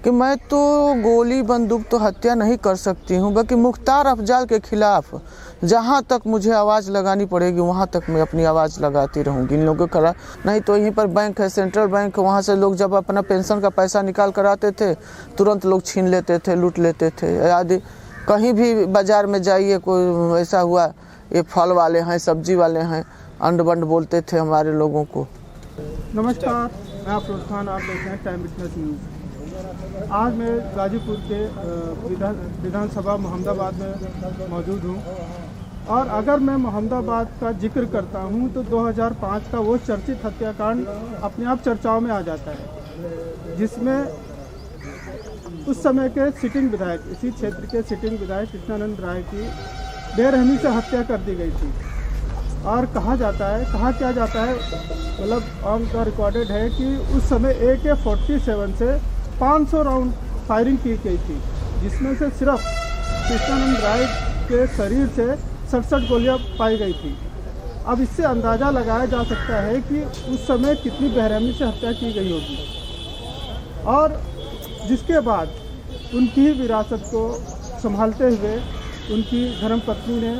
कि मैं तो गोली बंदूक तो हत्या नहीं कर सकती हूँ, बल्कि मुख्तार अफजल के खिलाफ जहाँ तक मुझे आवाज़ लगानी पड़ेगी वहाँ तक मैं अपनी आवाज़ लगाती रहूँगी इन लोगों के खिलाफ। नहीं तो यहीं पर बैंक है, सेंट्रल बैंक, वहाँ से लोग जब अपना पेंशन का पैसा निकाल कर आते थे तुरंत लोग छीन लेते थे, लूट लेते थे। आदि कहीं भी बाज़ार में जाइए, कोई ऐसा हुआ, ये फल वाले हैं, सब्जी वाले हैं, अंड बंड बोलते थे हमारे लोगों को। नमस्कार, मैं अफरोज खान, आप देख रहे हैं टाइम विटनेस न्यूज़। आज मैं गाजीपुर के विधानसभा मोहम्मदाबाद में मौजूद हूँ और अगर मैं मोहम्मदाबाद का जिक्र करता हूँ तो 2005 का वो चर्चित हत्याकांड अपने आप चर्चाओं में आ जाता है, जिसमें उस समय के सिटिंग विधायक, इसी क्षेत्र के सिटिंग विधायक कृष्णानंद राय की बेरहमी से हत्या कर दी गई थी। और कहा क्या जाता है, मतलब ऑन द रिकॉर्डेड है कि उस समय AK-47 से 500 राउंड फायरिंग की गई थी, जिसमें से सिर्फ कृष्णानंद राय के शरीर से 67 गोलियां पाई गई थी। अब इससे अंदाज़ा लगाया जा सकता है कि उस समय कितनी बेरहमी से हत्या की गई होगी। और जिसके बाद उनकी विरासत को संभालते हुए उनकी धर्मपत्नी ने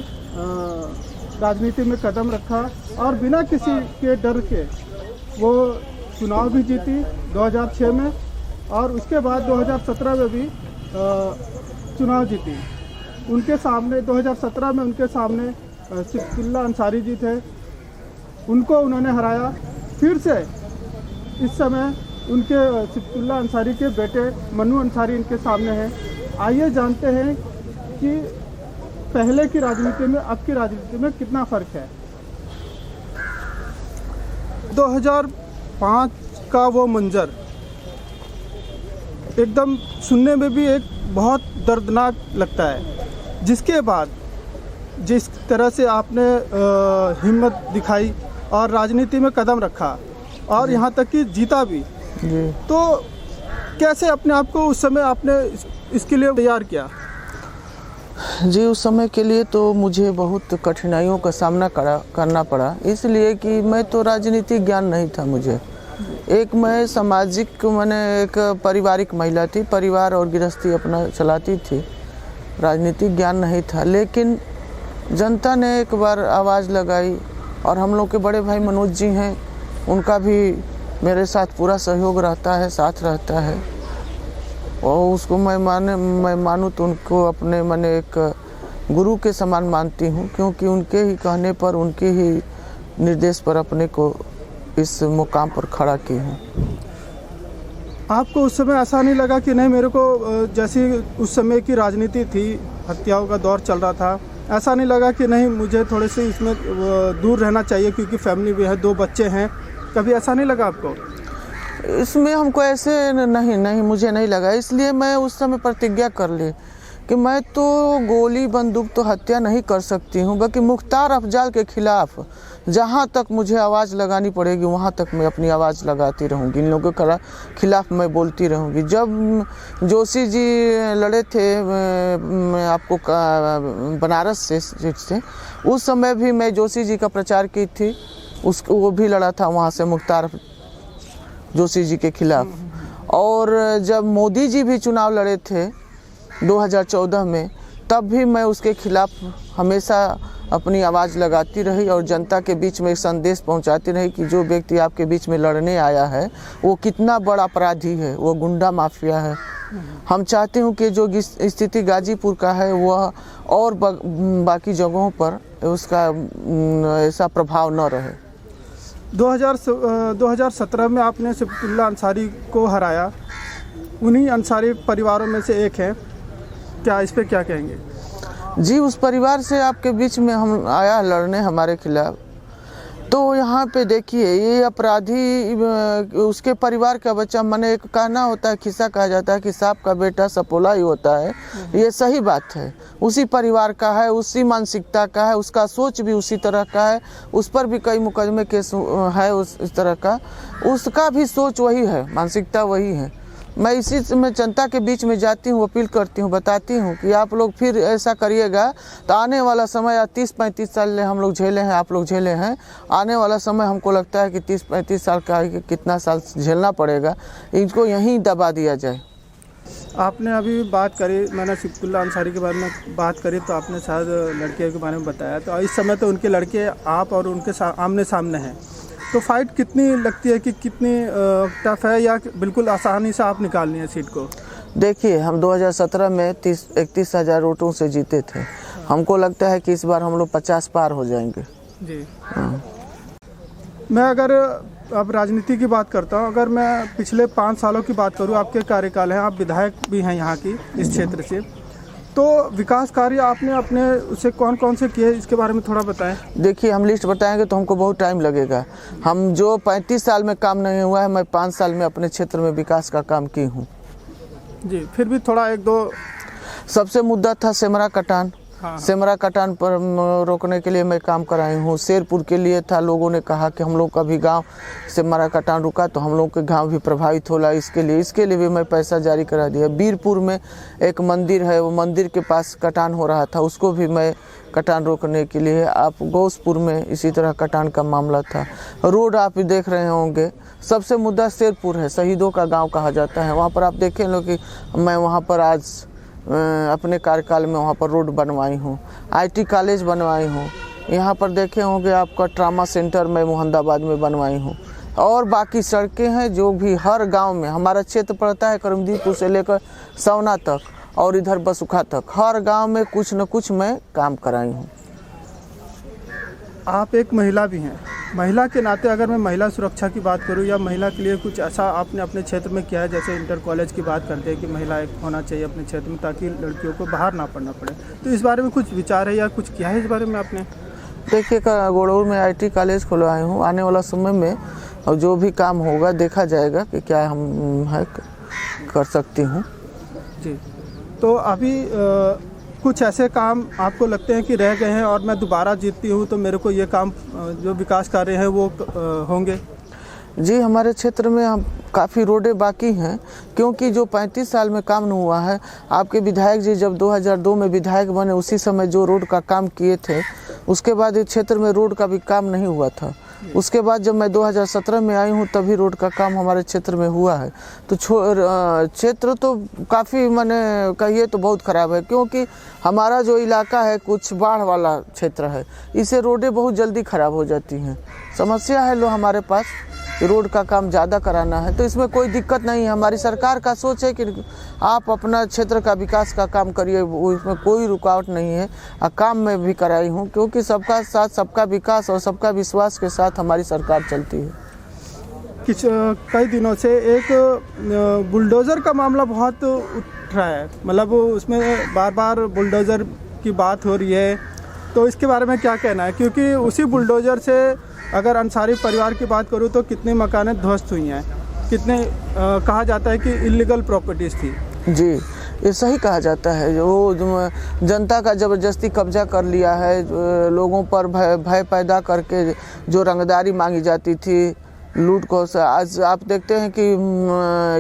राजनीति में कदम रखा और बिना किसी के डर के वो चुनाव भी जीती 2006 में, और उसके बाद 2017 में भी चुनाव जीती। उनके सामने 2017 में उनके सामने सिफतुल्ला अंसारी जी थे, उनको उन्होंने हराया। फिर से इस समय उनके सिफतुल्ला अंसारी के बेटे मनु अंसारी इनके सामने हैं। आइए जानते हैं कि पहले की राजनीति में अब की राजनीति में कितना फ़र्क है। 2005 का वो मंजर एकदम सुनने में भी एक बहुत दर्दनाक लगता है। जिसके बाद जिस तरह से आपने हिम्मत दिखाई और राजनीति में कदम रखा और यहाँ तक कि जीता भी, तो कैसे अपने आप को उस समय आपने इसके लिए तैयार किया? जी, उस समय के लिए तो मुझे बहुत कठिनाइयों का सामना करना पड़ा, इसलिए कि मैं तो राजनीतिक ज्ञान नहीं था मुझे। एक मैं सामाजिक, मैंने एक पारिवारिक महिला थी, परिवार और गृहस्थी अपना चलाती थी, राजनीतिक ज्ञान नहीं था। लेकिन जनता ने एक बार आवाज़ लगाई और हम लोग के बड़े भाई मनोज जी हैं, उनका भी मेरे साथ पूरा सहयोग रहता है, साथ रहता है, और उसको मैं मानूँ तो उनको अपने मैंने एक गुरु के समान मानती हूँ, क्योंकि उनके ही कहने पर, उनके ही निर्देश पर अपने को इस मुकाम पर खड़ा की हूँ। आपको उस समय ऐसा नहीं लगा कि नहीं, मेरे को जैसी उस समय की राजनीति थी, हत्याओं का दौर चल रहा था, ऐसा नहीं लगा कि नहीं मुझे थोड़े से इसमें दूर रहना चाहिए क्योंकि फैमिली भी है, 2 बच्चे हैं, कभी ऐसा नहीं लगा आपको? इसमें हमको ऐसे नहीं मुझे नहीं लगा। इसलिए मैं उस समय प्रतिज्ञा कर ली कि मैं तो गोली बंदूक तो हत्या नहीं कर सकती हूँ, बल्कि मुख्तार अफजल के खिलाफ जहाँ तक मुझे आवाज़ लगानी पड़ेगी वहाँ तक मैं अपनी आवाज़ लगाती रहूँगी, इन लोगों के खिलाफ मैं बोलती रहूँगी। जब जोशी जी लड़े थे, मैं आपको बनारस से उस समय भी मैं जोशी जी का प्रचार की थी, उसको वो भी लड़ा था वहाँ से मुख्तार जोशी जी के खिलाफ। और जब मोदी जी भी चुनाव लड़े थे 2014 में, तब भी मैं उसके खिलाफ हमेशा अपनी आवाज़ लगाती रही और जनता के बीच में एक संदेश पहुंचाती रही कि जो व्यक्ति आपके बीच में लड़ने आया है वो कितना बड़ा अपराधी है, वो गुंडा माफिया है। हम चाहते हैं कि जो स्थिति गाजीपुर का है वह और बाकी जगहों पर उसका ऐसा प्रभाव न रहे। 2017 में आपने सिफतुल्ला अंसारी को हराया, उन्हीं अंसारी परिवारों में से एक है, क्या इस पे क्या कहेंगे? जी, उस परिवार से आपके बीच में हम आया लड़ने हमारे खिलाफ, तो यहाँ पे देखिए ये अपराधी उसके परिवार का बच्चा, मैंने एक कहना होता है, खिस्सा कहा जाता है कि सांप का बेटा सपोला ही होता है। ये सही बात है, उसी परिवार का है, उसी मानसिकता का है, उसका सोच भी उसी तरह का है, उस पर भी कई मुकदमे केस है उस तरह का, उसका भी सोच वही है, मानसिकता वही है। मैं इसी में जनता के बीच में जाती हूँ, अपील करती हूँ, बताती हूँ कि आप लोग फिर ऐसा करिएगा तो आने वाला समय 30-35 साल हम लोग झेले हैं, आप लोग झेले हैं, आने वाला समय हमको लगता है कि 30-35 साल का कितना साल झेलना पड़ेगा, इनको यहीं दबा दिया जाए। आपने अभी बात करी, मैंने सिफ्तुल्लाह अंसारी के बारे में बात करी, तो आपने शायद लड़के के बारे में बताया। तो इस समय तो उनके लड़के आप और उनके आमने सामने हैं, तो फाइट कितनी लगती है कि कितनी टफ है, या बिल्कुल आसानी से आप निकालनी है सीट को? देखिए, हम 2017 में 31,000 वोटों से जीते थे। हमको लगता है कि इस बार हम लोग 50 पार हो जाएंगे जी। मैं अगर अब राजनीति की बात करता हूँ, अगर मैं पिछले 5 सालों की बात करूँ, आपके कार्यकाल है, आप विधायक भी हैं यहाँ की इस क्षेत्र से, तो विकास कार्य आपने अपने उसे कौन कौन से किए, इसके बारे में थोड़ा बताएं। देखिए, हम लिस्ट बताएंगे तो हमको बहुत टाइम लगेगा। हम जो 35 साल में काम नहीं हुआ है, मैं 5 साल में अपने क्षेत्र में विकास का काम की हूँ जी। फिर भी थोड़ा एक दो। सबसे मुद्दा था सेमरा कटान। हाँ। सेमरा कटान पर रोकने के लिए मैं काम कराई हूँ। शेरपुर के लिए था, लोगों ने कहा कि हम लोग का भी गाँव सेमरा कटान रुका तो हम लोग के गांव भी प्रभावित होला, इसके लिए भी मैं पैसा जारी करा दिया। बीरपुर में एक मंदिर है, वो मंदिर के पास कटान हो रहा था, उसको भी मैं कटान रोकने के लिए। आप गौसपुर में इसी तरह कटान का मामला था। रोड आप देख रहे होंगे। सबसे मुद्दा शेरपुर है, शहीदों का गांव कहा जाता है। वहाँ पर आप देखें लो कि मैं वहाँ पर आज अपने कार्यकाल में वहाँ पर रोड बनवाई हूँ, IT कॉलेज बनवाई हूँ। यहाँ पर देखे होंगे आपका ट्रामा सेंटर मैं मोहम्मदाबाद में बनवाई हूँ, और बाकी सड़कें हैं जो भी हर गांव में। हमारा क्षेत्र पड़ता है करमदीपुर से लेकर सवना तक और इधर बसुखा तक, हर गांव में कुछ न कुछ मैं काम कराई हूँ। आप एक महिला भी हैं, महिला के नाते अगर मैं महिला सुरक्षा की बात करूं, या महिला के लिए कुछ ऐसा आपने अपने क्षेत्र में किया है, जैसे इंटर कॉलेज की बात करते हैं कि महिला एक होना चाहिए अपने क्षेत्र में, ताकि लड़कियों को बाहर ना पढ़ना पड़े, तो इस बारे में कुछ विचार है या कुछ किया है इस बारे में आपने? देखिए, गोड़ौर में IT कॉलेज खुलवाए हूँ। आने वाला समय में और जो भी काम होगा देखा जाएगा कि क्या हम है कर सकती हूँ जी। तो अभी कुछ ऐसे काम आपको लगते हैं कि रह गए हैं, और मैं दोबारा जीतती हूँ तो मेरे को ये काम जो विकास कार्य हैं वो होंगे? जी, हमारे क्षेत्र में हम काफ़ी रोडें बाकी हैं, क्योंकि जो 35 साल में काम नहीं हुआ है। आपके विधायक जी जब 2002 में विधायक बने, उसी समय जो रोड का काम किए थे, उसके बाद इस क्षेत्र में रोड का भी काम नहीं हुआ था। उसके बाद जब मैं 2017 में आई हूँ, तभी रोड का काम हमारे क्षेत्र में हुआ है। तो क्षेत्र तो काफ़ी मैंने कहिए तो बहुत ख़राब है, क्योंकि हमारा जो इलाका है कुछ बाढ़ वाला क्षेत्र है, इससे रोडें बहुत जल्दी ख़राब हो जाती हैं। समस्या है लो हमारे पास, रोड का काम ज़्यादा कराना है, तो इसमें कोई दिक्कत नहीं है। हमारी सरकार का सोच है कि आप अपना क्षेत्र का विकास का काम करिए, वो इसमें कोई रुकावट नहीं है। काम मैं भी कराई हूँ, क्योंकि सबका साथ सबका विकास और सबका विश्वास के साथ हमारी सरकार चलती है। कई दिनों से एक बुलडोज़र का मामला बहुत उठ रहा है, मतलब उसमें बार बार बुलडोज़र की बात हो रही है, तो इसके बारे में क्या कहना है? क्योंकि उसी बुलडोज़र से अगर अंसारी परिवार की बात करूं तो कितनी मकानें ध्वस्त हुई हैं, कितने कहा जाता है कि इलीगल प्रॉपर्टीज़ थी। जी, ये सही कहा जाता है। जो जनता का ज़बरदस्ती कब्जा कर लिया है, लोगों पर भय पैदा करके जो रंगदारी मांगी जाती थी, लूट को। आज आप देखते हैं कि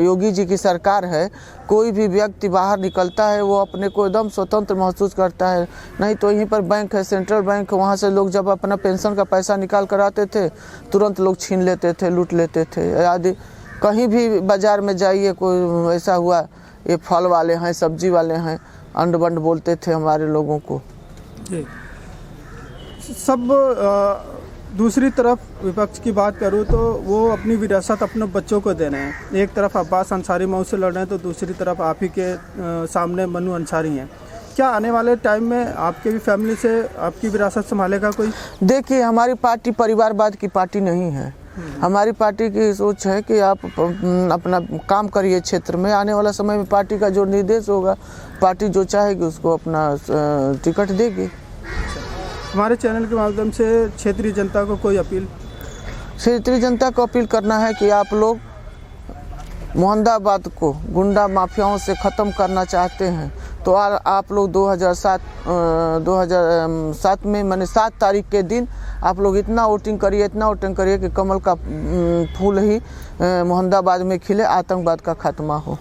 योगी जी की सरकार है, कोई भी व्यक्ति बाहर निकलता है वो अपने को एकदम स्वतंत्र महसूस करता है। नहीं तो यहीं पर बैंक है, सेंट्रल बैंक, वहाँ से लोग जब अपना पेंशन का पैसा निकाल कर आते थे, तुरंत लोग छीन लेते थे, लूट लेते थे। आदि कहीं भी बाज़ार में जाइए, कोई ऐसा हुआ, ये फल वाले हैं, सब्जी वाले हैं, अंड बंड बोलते थे हमारे लोगों को। जी। सब दूसरी तरफ विपक्ष की बात करूं तो वो अपनी विरासत अपने बच्चों को दे रहे हैं। एक तरफ अब्बास अंसारी मऊ से लड़ रहे हैं, तो दूसरी तरफ आप ही के सामने मनु अंसारी हैं। क्या आने वाले टाइम में आपके भी फैमिली से आपकी विरासत संभालेगा कोई? देखिए, हमारी पार्टी परिवारवाद की पार्टी नहीं है। हमारी पार्टी की सोच है कि आप अपना काम करिए क्षेत्र में। आने वाला समय में पार्टी का जो निर्देश होगा, पार्टी जो चाहेगी उसको अपना टिकट देगी। हमारे चैनल के माध्यम से क्षेत्रीय जनता को कोई अपील? क्षेत्रीय जनता को अपील करना है कि आप लोग मोहम्मदाबाद को गुंडा माफियाओं से ख़त्म करना चाहते हैं, तो आप लोग 2007 में मैंने 7 तारीख के दिन आप लोग इतना वोटिंग करिए कि कमल का फूल ही मोहम्मदाबाद में खिले, आतंकवाद का खात्मा हो।